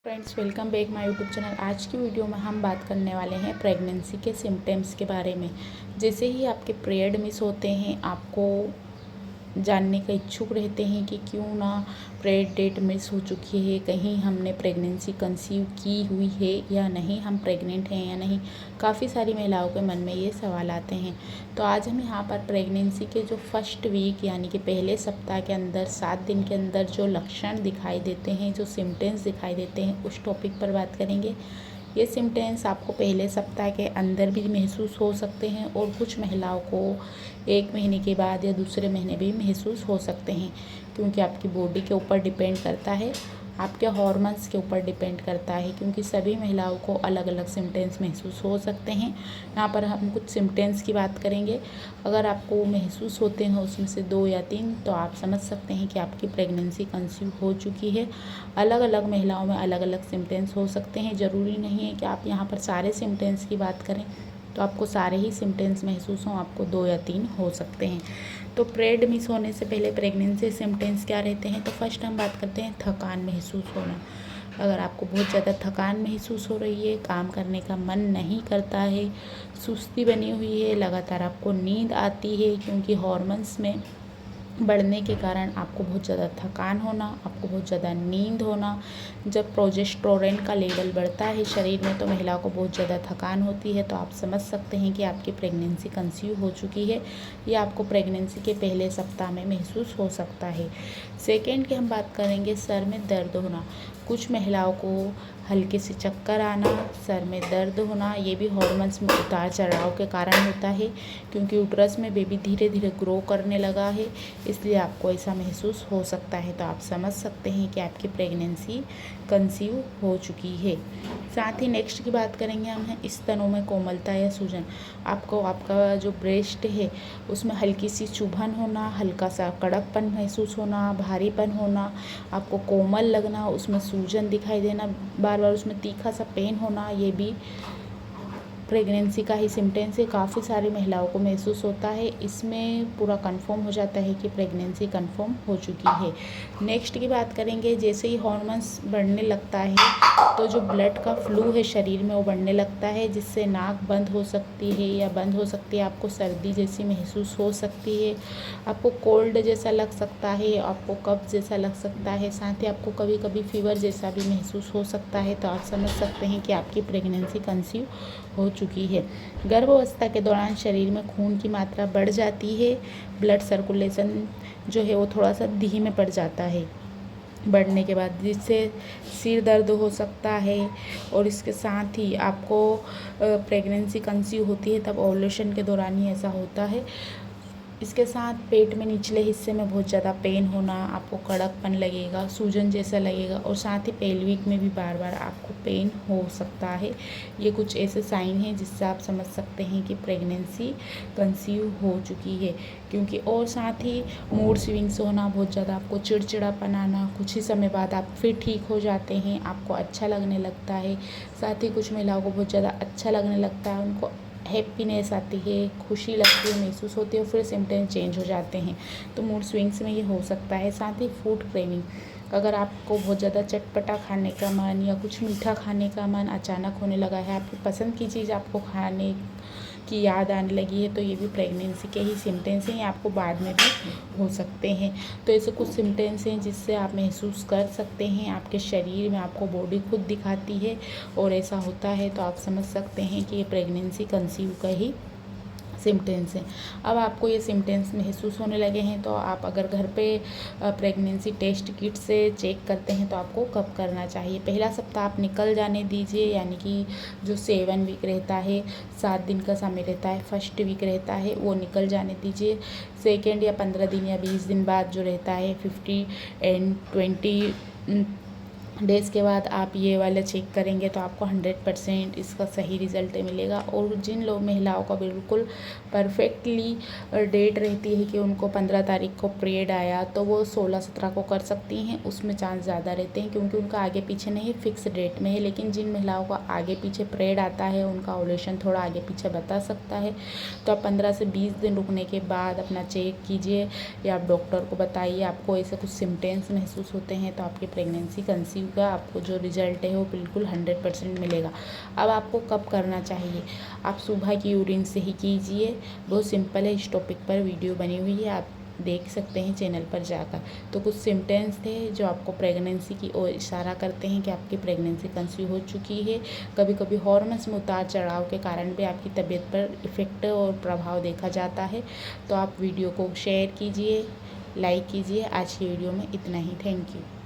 Friends, welcome back my YouTube channel. आज की video में हम बात करने वाले हैं प्रेगनेंसी के सिम्टम्स के बारे में। जैसे ही आपके पीरियड मिस होते हैं, आपको जानने का इच्छुक रहते हैं कि क्यों ना पीरियड डेट मिस हो चुकी है, कहीं हमने प्रेगनेंसी कंसीव की हुई है या नहीं, हम प्रेग्नेंट हैं या नहीं। काफ़ी सारी महिलाओं के मन में ये सवाल आते हैं। तो आज हम यहाँ पर प्रेगनेंसी के जो फर्स्ट वीक यानी कि पहले सप्ताह के अंदर 7 दिन के अंदर जो लक्षण दिखाई देते हैं, जो सिम्टम्स दिखाई देते हैं, उस टॉपिक पर बात करेंगे। ये सिम्टम्स आपको पहले सप्ताह के अंदर भी महसूस हो सकते हैं और कुछ महिलाओं को 1 महीने के बाद या दूसरे महीने भी महसूस हो सकते हैं, क्योंकि आपकी बॉडी के ऊपर डिपेंड करता है, आपके हॉर्मोन्स के ऊपर डिपेंड करता है, क्योंकि सभी महिलाओं को अलग अलग सिम्टम्स महसूस हो सकते हैं। यहाँ पर हम कुछ सिम्टम्स की बात करेंगे। अगर आपको महसूस होते हैं उसमें से 2 या 3, तो आप समझ सकते हैं कि आपकी प्रेगनेंसी कंसीव हो चुकी है। अलग अलग महिलाओं में अलग अलग सिम्टम्स हो सकते हैं। ज़रूरी नहीं है कि आप यहाँ पर सारे सिम्टम्स की बात करें तो आपको सारे ही सिम्टम्स महसूस हों, आपको 2 या 3 हो सकते हैं। तो पीरियड मिस होने से पहले प्रेगनेंसी सिम्टम्स क्या रहते हैं? तो फर्स्ट हम बात करते हैं थकान महसूस होना। अगर आपको बहुत ज़्यादा थकान महसूस हो रही है, काम करने का मन नहीं करता है, सुस्ती बनी हुई है, लगातार आपको नींद आती है, क्योंकि हॉर्मोन्स में बढ़ने के कारण आपको बहुत ज़्यादा थकान होना, आपको बहुत ज़्यादा नींद होना। जब प्रोजेस्टेरोन का लेवल बढ़ता है शरीर में तो महिलाओं को बहुत ज़्यादा थकान होती है। तो आप समझ सकते हैं कि आपकी प्रेगनेंसी कंसीव हो चुकी है। या आपको प्रेगनेंसी के पहले सप्ताह में महसूस हो सकता है। सेकेंड की हम बात करेंगे, सर में दर्द होना। कुछ महिलाओं को हल्के से चक्कर आना, सर में दर्द होना, ये भी हॉर्मोन्स में उतार चढ़ाव के कारण होता है, क्योंकि यूट्रस में बेबी धीरे धीरे ग्रो करने लगा है, इसलिए आपको ऐसा महसूस हो सकता है। तो आप समझ सकते हैं कि आपकी प्रेगनेंसी कंसीव हो चुकी है। साथ ही नेक्स्ट की बात करेंगे हम हैं स्तनों में कोमलता या सूजन। आपको आपका जो ब्रेस्ट है उसमें हल्की सी चुभन होना, हल्का सा कड़कपन महसूस होना, भारीपन होना, आपको कोमल लगना, उसमें सूजन दिखाई देना, बार बार उसमें तीखा सा पेन होना, ये भी प्रेगनेंसी का ही सिम्टम्स है। काफ़ी सारी महिलाओं को महसूस होता है। इसमें पूरा कंफर्म हो जाता है कि प्रेगनेंसी कंफर्म हो चुकी है। नेक्स्ट की बात करेंगे, जैसे ही हॉर्मोन्स बढ़ने लगता है तो जो ब्लड का फ्लू है शरीर में वो बढ़ने लगता है, जिससे नाक बंद हो सकती है या बंद हो सकती है, आपको सर्दी जैसी महसूस हो सकती है, आपको कोल्ड जैसा लग सकता है, आपको कफ जैसा लग सकता है, साथ ही आपको कभी कभी फीवर जैसा भी महसूस हो सकता है। तो आप समझ सकते हैं कि आपकी प्रेगनेंसी कंसीव हो चुकी है। गर्भावस्था के दौरान शरीर में खून की मात्रा बढ़ जाती है, ब्लड सर्कुलेशन जो है वो थोड़ा सा धीमे पड़ जाता है बढ़ने के बाद, जिससे सिर दर्द हो सकता है। और इसके साथ ही आपको प्रेगनेंसी कंसीव होती है तब ओव्यूलेशन के दौरान ही ऐसा होता है। इसके साथ पेट में निचले हिस्से में बहुत ज़्यादा पेन होना, आपको कड़कपन लगेगा, सूजन जैसा लगेगा, और साथ ही पेल्विक में भी बार बार आपको पेन हो सकता है। ये कुछ ऐसे साइन हैं जिससे आप समझ सकते हैं कि प्रेगनेंसी कंसीव हो चुकी है। क्योंकि और साथ ही मूड स्विंग्स होना, बहुत ज़्यादा आपको चिड़चिड़ापन आना, कुछ ही समय बाद आप फिर ठीक हो जाते हैं, आपको अच्छा लगने लगता है। साथ ही कुछ महिलाओं को बहुत ज़्यादा अच्छा लगने लगता है, उनको हैप्पीनेस आती है, खुशी लगती है, महसूस होती है, और फिर सिम्टम्स चेंज हो जाते हैं। तो मूड स्विंग्स में ये हो सकता है। साथ ही फूड क्रेविंग, अगर आपको बहुत ज़्यादा चटपटा खाने का मन या कुछ मीठा खाने का मन अचानक होने लगा है, आपकी पसंद की चीज़ आपको खाने की याद आने लगी है, तो ये भी प्रेगनेंसी के ही सिम्टम्स हैं, ये आपको बाद में भी हो सकते हैं। तो ऐसे कुछ सिम्टम्स हैं जिससे आप महसूस कर सकते हैं, आपके शरीर में आपको बॉडी खुद दिखाती है और ऐसा होता है। तो आप समझ सकते हैं कि ये प्रेगनेंसी कंसीव का ही सिम्टम्स हैं। अब आपको ये सिम्टम्स महसूस होने लगे हैं तो आप अगर घर पे प्रेगनेंसी टेस्ट किट से चेक करते हैं तो आपको कब करना चाहिए? पहला सप्ताह आप निकल जाने दीजिए, यानी कि जो 7 वीक रहता है, 7 दिन का समय रहता है, फर्स्ट वीक रहता है, वो निकल जाने दीजिए। सेकेंड या 15 दिन या 20 दिन बाद जो रहता है, 50 एंड 20 डेज़ के बाद आप ये वाला चेक करेंगे तो आपको 100% इसका सही रिज़ल्ट मिलेगा। और जिन लोग महिलाओं का बिल्कुल परफेक्टली डेट रहती है कि उनको 15 तारीख को पीरियड आया, तो वो 16-17 को कर सकती हैं, उसमें चांस ज़्यादा रहते हैं, क्योंकि उनका आगे पीछे नहीं, फिक्स डेट में है। लेकिन जिन महिलाओं का आगे पीछे पीरियड आता है, उनका ओव्यूलेशन थोड़ा आगे पीछे बता सकता है। तो आप 15 से 20 दिन रुकने के बाद अपना चेक कीजिए या आप डॉक्टर को बताइए, आपको ऐसे कुछ सिम्टम्स महसूस होते हैं तो आपकी प्रेगनेंसी कंसीव कीजिएगा, आपको जो रिज़ल्ट है वो बिल्कुल 100% मिलेगा। अब आपको कब करना चाहिए, आप सुबह की यूरिन से ही कीजिए। बहुत सिंपल है, इस टॉपिक पर वीडियो बनी हुई है, आप देख सकते हैं चैनल पर जाकर। तो कुछ सिम्टम्स थे जो आपको प्रेगनेंसी की ओर इशारा करते हैं कि आपकी प्रेगनेंसी कंसीव हो चुकी है। कभी कभी हार्मोन्स में उतार चढ़ाव के कारण भी आपकी तबीयत पर इफ़ेक्ट और प्रभाव देखा जाता है। तो आप वीडियो को शेयर कीजिए, लाइक कीजिए। आज की वीडियो में इतना ही। Thank you.